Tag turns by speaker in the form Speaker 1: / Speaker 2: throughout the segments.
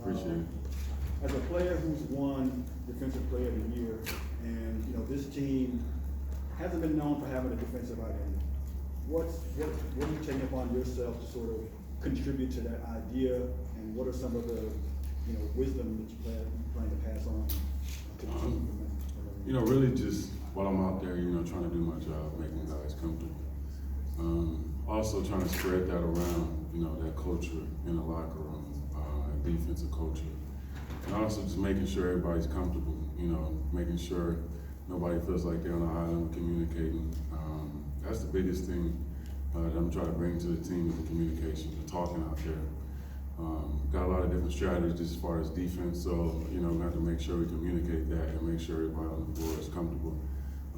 Speaker 1: Appreciate it.
Speaker 2: As a player who's won Defensive Player of the Year, and this team hasn't been known for having a defensive identity. What are you taking upon yourself to sort of contribute to that idea, and what are some of the wisdom that you plan to pass on to the team?
Speaker 1: Really just while I'm out there, trying to do my job, making guys comfortable. Also trying to spread that around, that culture in the locker room, that defensive culture. And also just making sure everybody's comfortable, making sure nobody feels like they're on an island communicating. That's the biggest thing that I'm trying to bring to the team is the communication, the talking out there. Got a lot of different strategies as far as defense, so we have to make sure we communicate that and make sure everybody on the floor is comfortable.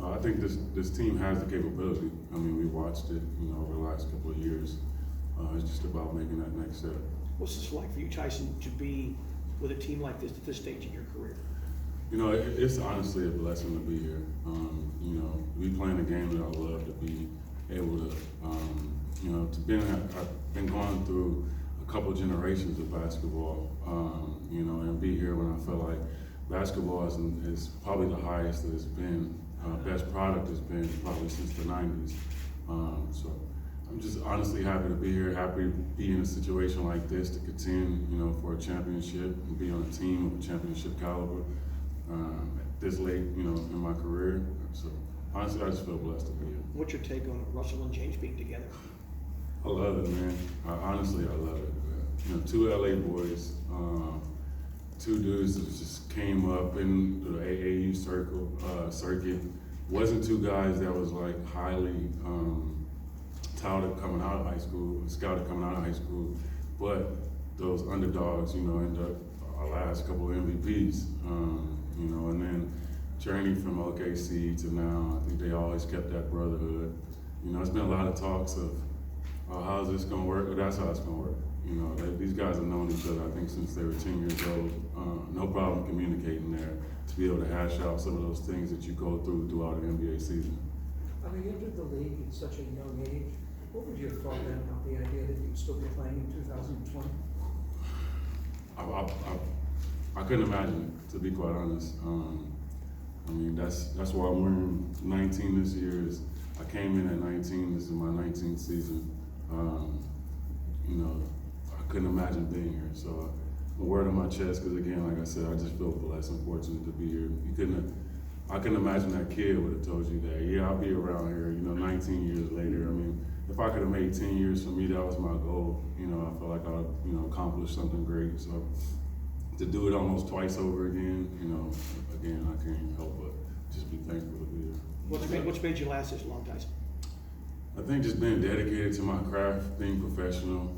Speaker 1: I think this team has the capability. I mean, we watched it, over the last couple of years. It's just about making that next step.
Speaker 3: What's this like for you, Tyson, to be with a team like this at this stage in your career?
Speaker 1: It's honestly a blessing to be here. We playing a game that I love, to be able to, I've been going through a couple generations of basketball, and be here when I feel like basketball is probably the highest that it's been. Best product has been probably since the 90s. So I'm just honestly happy to be here, happy to be in a situation like this to contend, for a championship and be on a team of a championship caliber this late, in my career. So honestly, I just feel blessed to be here.
Speaker 3: What's your take on Russell and James being together?
Speaker 1: I love it, man. Honestly, I love it. Two LA boys, two dudes that just came up in the AAU circuit. Wasn't two guys that was like highly touted coming out of high school, scouted coming out of high school, but those underdogs, end up our last couple of MVPs, and then journey from OKC to now. I think they always kept that brotherhood. It's been a lot of talks of how's this gonna work, but that's how it's gonna work. These guys have known each other, I think, since they were 10 years old. No problem communicating there to be able to hash out some of those things that you go throughout an NBA season.
Speaker 4: I mean, you entered the league at such a young age. What would you have thought then about the idea that you'd still be playing in 2020?
Speaker 1: I couldn't imagine it, to be quite honest. That's why I'm wearing 19 this year. I came in at 19. This is my 19th season. I couldn't imagine being here. So a word on my chest, because again, like I said, I just feel blessed and fortunate to be here. I couldn't imagine that kid would have told you that, yeah, I'll be around here, 19 years later. I mean, if I could have made 10 years, for me, that was my goal. I feel like I accomplished something great. So to do it almost twice over again, again, I can't help but just be thankful to be here.
Speaker 3: What's made you last this long, Tyson?
Speaker 1: I think just being dedicated to my craft, being professional.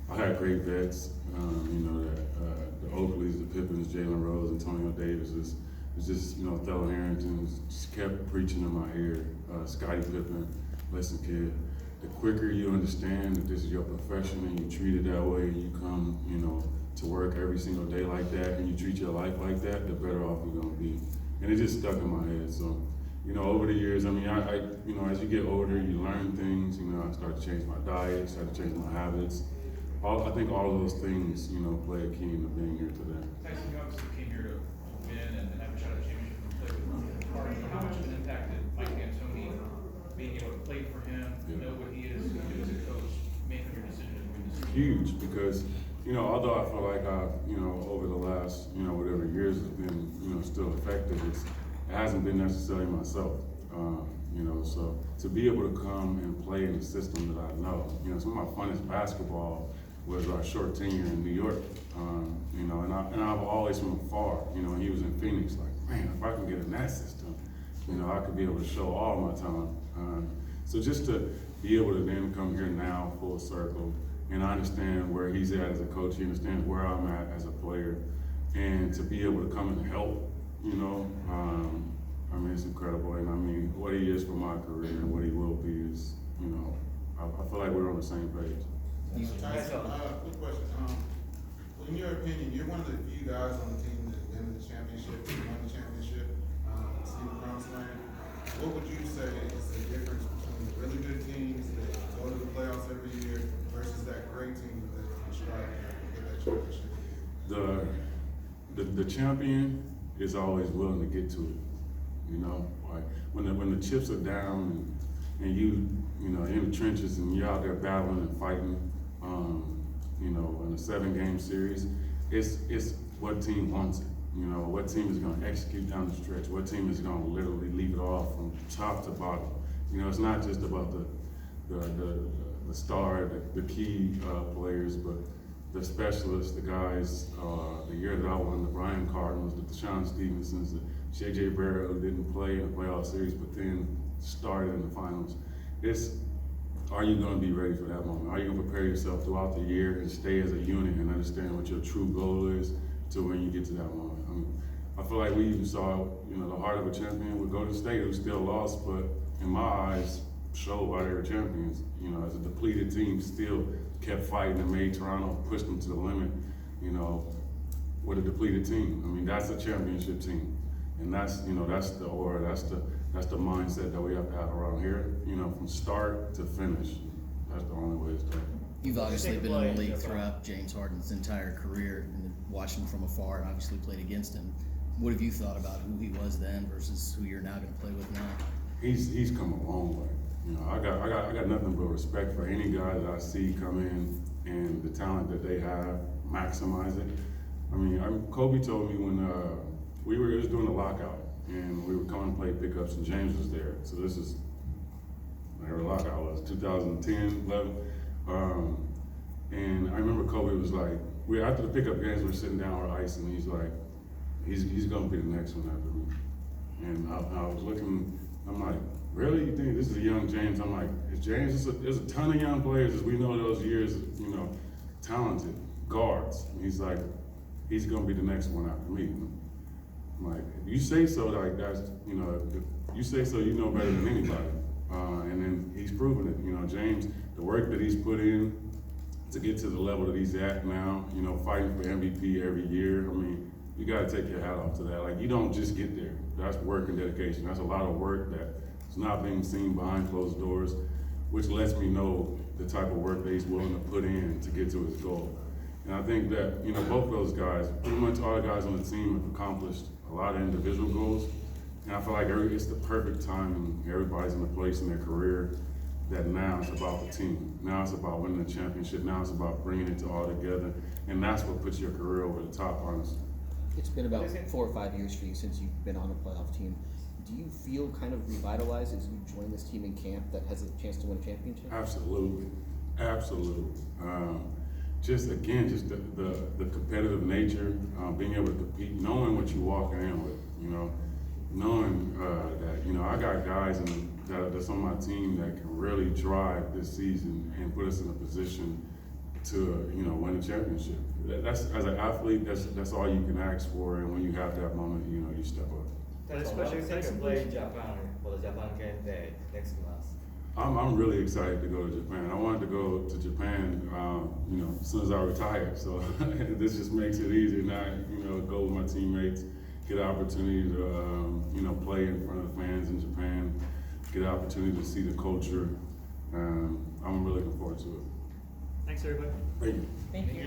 Speaker 1: I had great vets. The Oakleys, the Pippins, Jalen Rose, Antonio Davis. It's just Thelo Harrington just kept preaching in my ear. Scottie Pippen, listen, kid. The quicker you understand that this is your profession and you treat it that way, and you come, to work every single day like that, and you treat your life like that, the better off you're gonna be. And it just stuck in my head. So. Over the years, I as you get older, you learn things. I started to change my diet, started to change my habits. I think all of those things, play a key into being here today.
Speaker 5: Tyson, you obviously came here to win and have a shot at a championship and play with Harden. How much of an impact did Mike D'Antoni being able to play for him, know what he is, and do as a coach, make your decision to win this season?
Speaker 1: Huge, because although I feel like over the last whatever years has been still effective, it hasn't been necessarily myself. So to be able to come and play in a system that I know, some of my funnest basketball was our short tenure in New York. And I've always from afar, when he was in Phoenix, like, man, if I can get in that system, I could be able to show all my talent. So just to be able to then come here now full circle, and I understand where he's at as a coach, he understands where I'm at as a player, and to be able to come and help, it's incredible. And what he is for my career and what he will be is, I feel like we're on the same page.
Speaker 6: Tyson, quick question. In your opinion, you're one of the few guys on the team that been in the championship, won the championship, seen the promised land. What would you say is the difference between the really good teams that go to the playoffs every year versus that great team that strive to get that championship?
Speaker 1: The champion is always willing to get to it. You know, like when the chips are down and you know in the trenches and you're out there battling and fighting. You know, in a 7-game series, it's what team wants it. You know, what team is going to execute down the stretch? What team is going to literally leave it off from top to bottom? You know, it's not just about the star, the key players, but the specialists, the guys. The year that I won, the Brian Cardinals, the Deshaun Stevensons, the J.J. Barrett, who didn't play in the playoff series, but then started in the finals. Are you going to be ready for that moment? Are you going to prepare yourself throughout the year and stay as a unit and understand what your true goal is to when you get to that moment? I mean, I feel like we even saw, you know, the heart of a champion with Golden State, who still lost, but in my eyes, showed why they were champions. You know, as a depleted team, still kept fighting and made Toronto push them to the limit. You know, with a depleted team. I mean, that's a championship team, and that's the mindset that we have to have around here. You know, from start to finish. That's the only way it's done.
Speaker 7: You've obviously been in the league throughout James Harden's entire career and watched him from afar and obviously played against him. What have you thought about who he was then versus who you're now going to play with now?
Speaker 1: He's come a long way. You know, I got nothing but respect for any guy that I see come in and the talent that they have, maximize it. I mean, Kobe told me when it was during the lockout and we were coming to play pickups and James was there. So this is whenever the lockout was, 2010, 11. And I remember Kobe was like, after the pickup games, we're sitting down with ice and he's like, he's gonna be the next one after me. And I was looking, I'm like, really? You think this is a young James? I'm like, is James, there's a ton of young players, as we know those years, you know, talented guards. And he's like, he's gonna be the next one after me. I'm like, if you say so, like that's, you know, if you say so, you know better than anybody. And then he's proven it. You know, James, the work that he's put in to get to the level that he's at now, you know, fighting for MVP every year. I mean, you gotta take your hat off to that. Like, you don't just get there. That's work and dedication. That's a lot of work that's not being seen behind closed doors, which lets me know the type of work that he's willing to put in to get to his goal. And I think that, you know, both those guys, pretty much all the guys on the team have accomplished a lot of individual goals. And I feel like it's the perfect time and everybody's in a place in their career that now it's about the team. Now it's about winning the championship. Now it's about bringing it all together. And that's what puts your career over the top, honestly.
Speaker 8: It's been about 4 or 5 years for you since you've been on the playoff team. Do you feel kind of revitalized as you join this team in camp that has a chance to win a championship?
Speaker 1: Absolutely, absolutely. Just the competitive nature, being able to compete, knowing what you're walking in with, you know, knowing that, you know, I got guys that's on my team that can really drive this season and put us in a position to, you know, win a championship. That's, as an athlete, that's all you can ask for, and when you have that moment, you know, you step up.
Speaker 9: Especially since you play in Japan for the Japan game day next month.
Speaker 1: I'm really excited to go to Japan. I wanted to go to Japan, you know, as soon as I retired. So this just makes it easier now. You know, go with my teammates, get an opportunity to, you know, play in front of fans in Japan, get an opportunity to see the culture. I'm really looking forward to it.
Speaker 3: Thanks, everybody.
Speaker 1: Thank you.
Speaker 7: Thank you.